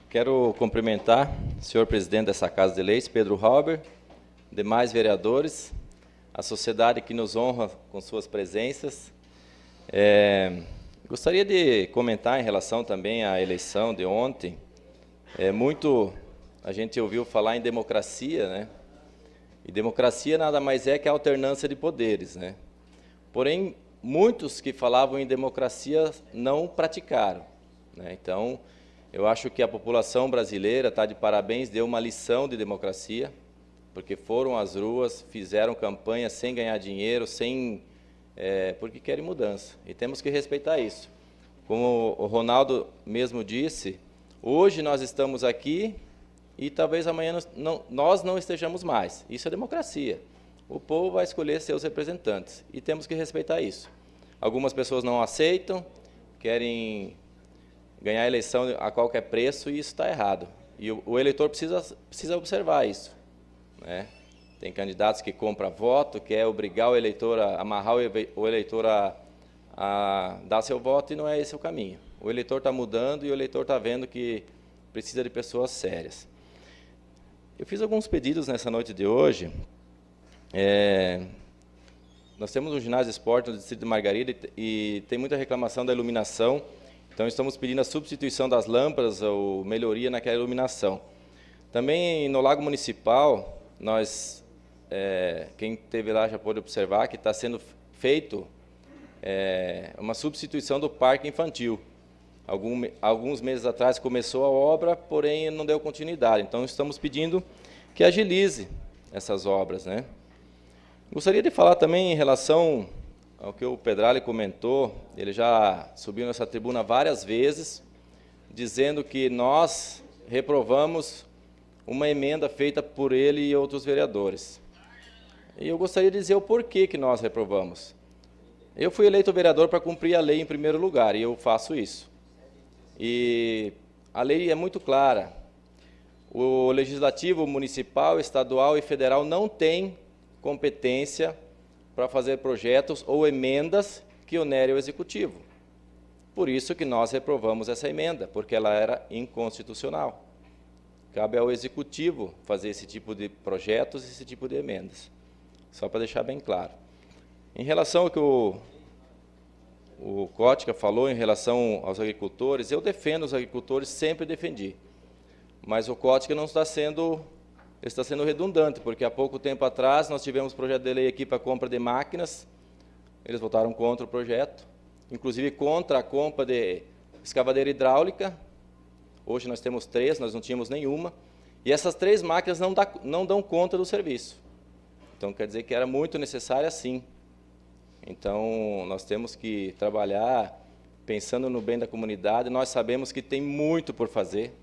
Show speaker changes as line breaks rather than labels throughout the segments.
Quero cumprimentar o senhor presidente dessa Casa de Leis, Pedro Halber, demais vereadores, a sociedade que nos honra com suas presenças. Gostaria de comentar em relação também à eleição de ontem. Muito a gente ouviu falar em democracia, né? E democracia nada mais é que a alternância de poderes, né? Porém, muitos que falavam em democracia não praticaram, né? Então, eu acho que a população brasileira está de parabéns, deu uma lição de democracia, porque foram às ruas, fizeram campanha sem ganhar dinheiro, porque querem mudança. E temos que respeitar isso. Como o Ronaldo mesmo disse, hoje nós estamos aqui e talvez amanhã nós não estejamos mais. Isso é democracia. O povo vai escolher seus representantes e temos que respeitar isso. Algumas pessoas não aceitam, querem ganhar a eleição a qualquer preço, e isso está errado. E o eleitor precisa observar isso, né? Tem candidatos que compram voto, quer obrigar o eleitor a amarrar o eleitor a dar seu voto, e não é esse o caminho. O eleitor está mudando e o eleitor está vendo que precisa de pessoas sérias. Eu fiz alguns pedidos nessa noite de hoje. Nós temos um ginásio de esporte no distrito de Margarida e tem muita reclamação da iluminação. Então, estamos pedindo a substituição das lâmpadas ou melhoria naquela iluminação. Também no Lago Municipal, quem esteve lá já pôde observar que está sendo feito uma substituição do parque infantil. Alguns meses atrás começou a obra, porém não deu continuidade. Então, estamos pedindo que agilize essas obras, né? Gostaria de falar também em relação ao que o Pedrali comentou. Ele já subiu nessa tribuna várias vezes, dizendo que nós reprovamos uma emenda feita por ele e outros vereadores. E eu gostaria de dizer o porquê que nós reprovamos. Eu fui eleito vereador para cumprir a lei em primeiro lugar, e eu faço isso. E a lei é muito clara. O legislativo municipal, estadual e federal não tem competência para fazer projetos ou emendas que onerem o executivo. Por isso que nós reprovamos essa emenda, porque ela era inconstitucional. Cabe ao executivo fazer esse tipo de projetos, esse tipo de emendas. Só para deixar bem claro. Em relação ao que o Kotka falou em relação aos agricultores, eu defendo os agricultores, sempre defendi. Mas o Kotka não está sendo redundante, porque há pouco tempo atrás nós tivemos projeto de lei aqui para compra de máquinas, eles votaram contra o projeto, inclusive contra a compra de escavadeira hidráulica. Hoje nós temos 3, nós não tínhamos nenhuma, e essas 3 máquinas não dão conta do serviço. Então, quer dizer que era muito necessária, sim. Então, nós temos que trabalhar pensando no bem da comunidade. Nós sabemos que tem muito por fazer.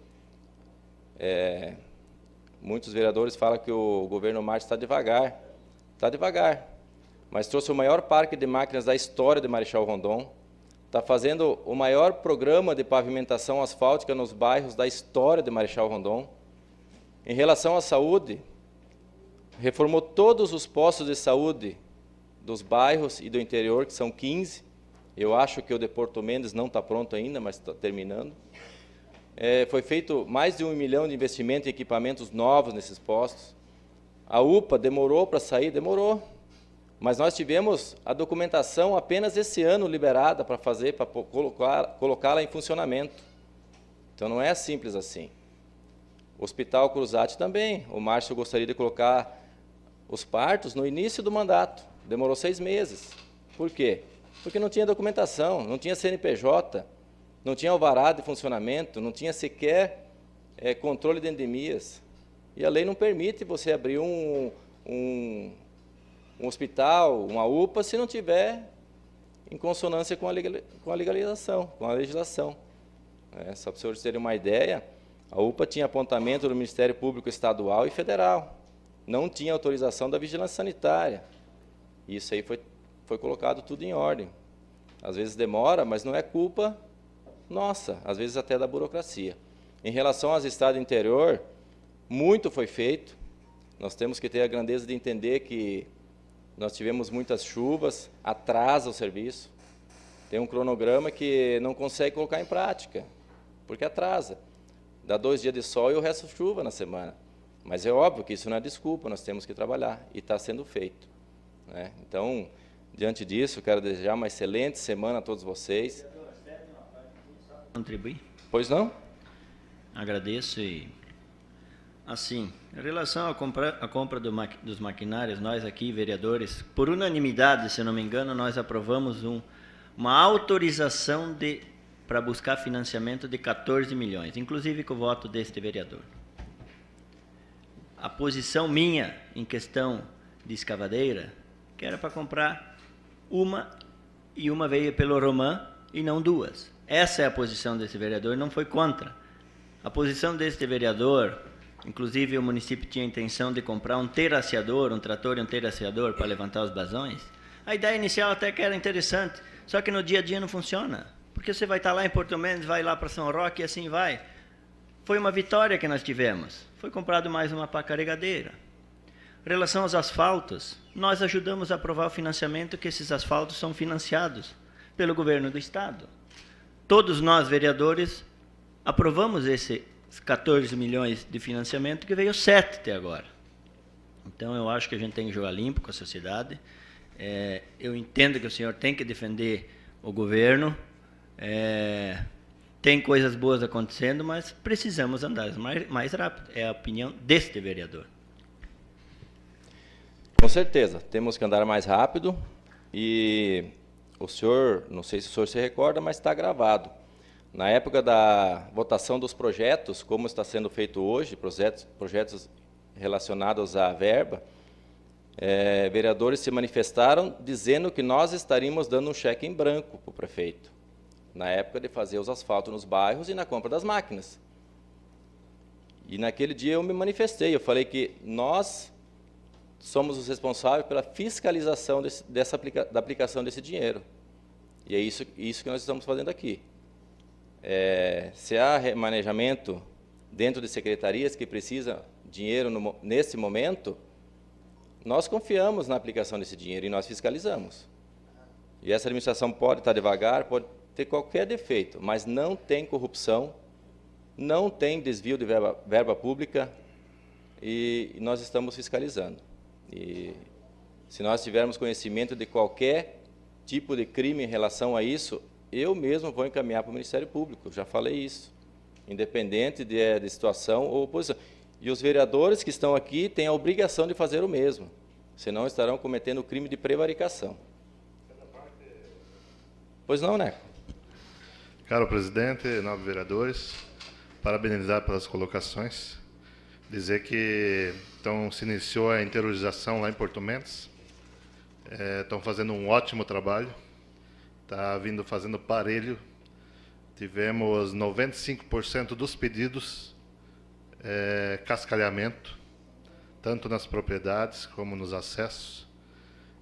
Muitos vereadores falam que o governo Marte está devagar. Está devagar, mas trouxe o maior parque de máquinas da história de Marechal Rondon. Está fazendo o maior programa de pavimentação asfáltica nos bairros da história de Marechal Rondon. Em relação à saúde, reformou todos os postos de saúde dos bairros e do interior, que são 15. Eu acho que o de Porto Mendes não está pronto ainda, mas está terminando. Foi feito mais de 1 milhão de investimento em equipamentos novos nesses postos. A UPA demorou para sair, demorou. Mas nós tivemos a documentação apenas esse ano liberada para colocá-la em funcionamento. Então, não é simples assim. O Hospital Cruzati também. O Márcio gostaria de colocar os partos no início do mandato. Demorou 6 meses. Por quê? Porque não tinha documentação, não tinha CNPJ, não tinha alvará de funcionamento, não tinha sequer controle de endemias. E a lei não permite você abrir um hospital, uma UPA, se não tiver em consonância com a legalização, com a legislação. Só para os senhores terem uma ideia, a UPA tinha apontamento do Ministério Público Estadual e Federal. Não tinha autorização da Vigilância Sanitária. Isso aí foi colocado tudo em ordem. Às vezes demora, mas não é culpa nossa, às vezes até da burocracia. Em relação às estradas do interior, muito foi feito. Nós temos que ter a grandeza de entender que nós tivemos muitas chuvas, atrasa o serviço. Tem um cronograma que não consegue colocar em prática, porque atrasa. dá 2 dias de sol e o resto chuva na semana. Mas é óbvio que isso não é desculpa, nós temos que trabalhar, e está sendo feito, né? Então, diante disso, quero desejar uma excelente semana a todos vocês.
Contribuir?
Pois não?
Agradeço e, assim, em relação à compra dos maquinários, nós aqui, vereadores, por unanimidade, se não me engano, nós aprovamos uma autorização para buscar financiamento de 14 milhões, inclusive com o voto deste vereador. A posição minha em questão de escavadeira, que era para comprar uma, e uma veio pelo Roman e não 2. Essa é a posição desse vereador, não foi contra. A posição deste vereador, inclusive o município tinha a intenção de comprar um terraceador, um trator e um terraceador para levantar os basões. A ideia inicial até que era interessante, só que no dia a dia não funciona. Porque você vai estar lá em Porto Mendes, vai lá para São Roque e assim vai. Foi uma vitória que nós tivemos. Foi comprado mais uma pá carregadeira. Em relação aos asfaltos, nós ajudamos a aprovar o financiamento que esses asfaltos são financiados pelo governo do estado. Todos nós, vereadores, aprovamos esses 14 milhões de financiamento, que veio 7 até agora. Então, eu acho que a gente tem que jogar limpo com a sociedade. Eu entendo que o senhor tem que defender o governo. Tem coisas boas acontecendo, mas precisamos andar mais rápido. É a opinião deste vereador.
Com certeza, temos que andar mais rápido e o senhor, não sei se o senhor se recorda, mas está gravado. Na época da votação dos projetos, como está sendo feito hoje, projetos relacionados à verba, vereadores se manifestaram dizendo que nós estaríamos dando um cheque em branco para o prefeito, na época de fazer os asfaltos nos bairros e na compra das máquinas. E naquele dia eu me manifestei, eu falei que nós somos os responsáveis pela fiscalização da aplicação desse dinheiro. E é isso que nós estamos fazendo aqui. Se há remanejamento dentro de secretarias que precisam de dinheiro nesse momento, nós confiamos na aplicação desse dinheiro e nós fiscalizamos. E essa administração pode estar devagar, pode ter qualquer defeito, mas não tem corrupção, não tem desvio de verba pública e nós estamos fiscalizando. E se nós tivermos conhecimento de qualquer tipo de crime em relação a isso, eu mesmo vou encaminhar para o Ministério Público, já falei isso, independente de situação ou oposição. E os vereadores que estão aqui têm a obrigação de fazer o mesmo, senão estarão cometendo o crime de prevaricação. Pois não, Neco?
Caro presidente, nobres vereadores, parabenizar pelas colocações, dizer que então, se iniciou a interiorização lá em Porto Mendes, estão fazendo um ótimo trabalho, está vindo fazendo parelho, tivemos 95% dos pedidos, cascalhamento, tanto nas propriedades como nos acessos,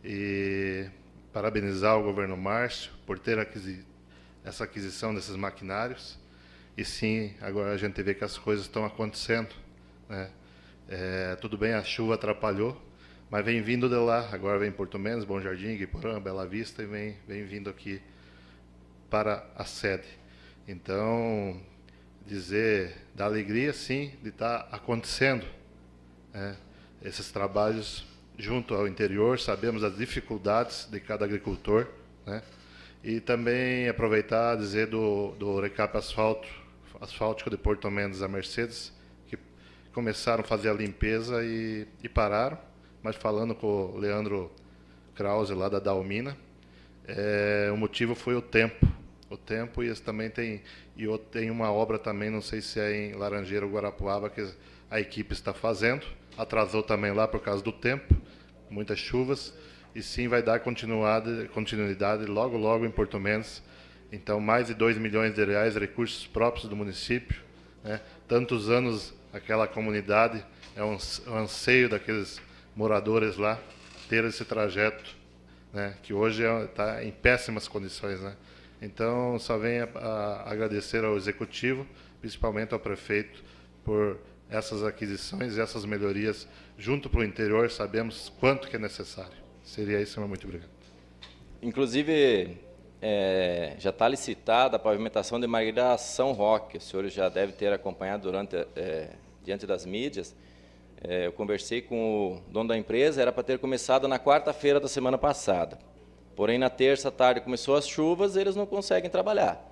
e parabenizar o governo Márcio por ter essa aquisição desses maquinários, e sim, agora a gente vê que as coisas estão acontecendo, né? Tudo bem, a chuva atrapalhou, mas vem vindo de lá, agora vem Porto Mendes, Bom Jardim, Guiporã, Bela Vista, e vem vindo aqui para a sede. Então, dizer da alegria, sim, de estar acontecendo, né, esses trabalhos junto ao interior, sabemos as dificuldades de cada agricultor, né, e também aproveitar e dizer do recap asfáltico de Porto Mendes a Mercedes, que começaram a fazer a limpeza e pararam, mas falando com o Leandro Krause, lá da Dalmina, o motivo foi o tempo, e eles também tem uma obra também, não sei se é em Laranjeira ou Guarapuava, que a equipe está fazendo, atrasou também lá por causa do tempo, muitas chuvas, e sim vai dar continuidade logo em Porto Mendes. Então, mais de 2 milhões de reais, recursos próprios do município, né? Tantos anos aquela comunidade, é um anseio daqueles moradores lá, ter esse trajeto, né? Que hoje está em péssimas condições, né? Então, só venho a agradecer ao Executivo, principalmente ao Prefeito, por essas aquisições e essas melhorias junto para o interior, sabemos quanto que é necessário. Seria isso, muito obrigado.
Inclusive, já está licitada a pavimentação de Margarida São Roque. Os senhores já devem ter acompanhado diante das mídias. Eu conversei com o dono da empresa, era para ter começado na quarta-feira da semana passada. Porém, na terça tarde começou as chuvas, eles não conseguem trabalhar.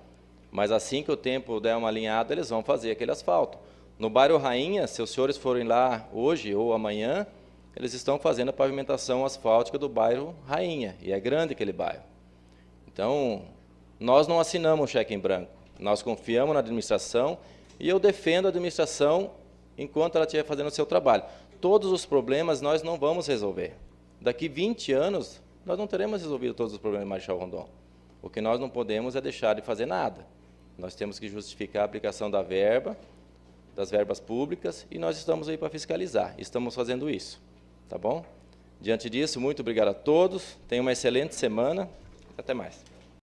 Mas assim que o tempo der uma alinhada, eles vão fazer aquele asfalto. No bairro Rainha, se os senhores forem lá hoje ou amanhã, eles estão fazendo a pavimentação asfáltica do bairro Rainha, e é grande aquele bairro. Então, nós não assinamos um cheque em branco, nós confiamos na administração e eu defendo a administração enquanto ela estiver fazendo o seu trabalho. Todos os problemas nós não vamos resolver. Daqui 20 anos, nós não teremos resolvido todos os problemas de Marechal Rondon. O que nós não podemos é deixar de fazer nada. Nós temos que justificar a aplicação da verba, das verbas públicas, e nós estamos aí para fiscalizar. Estamos fazendo isso, tá bom? Diante disso, muito obrigado a todos. Tenham uma excelente semana. Até mais.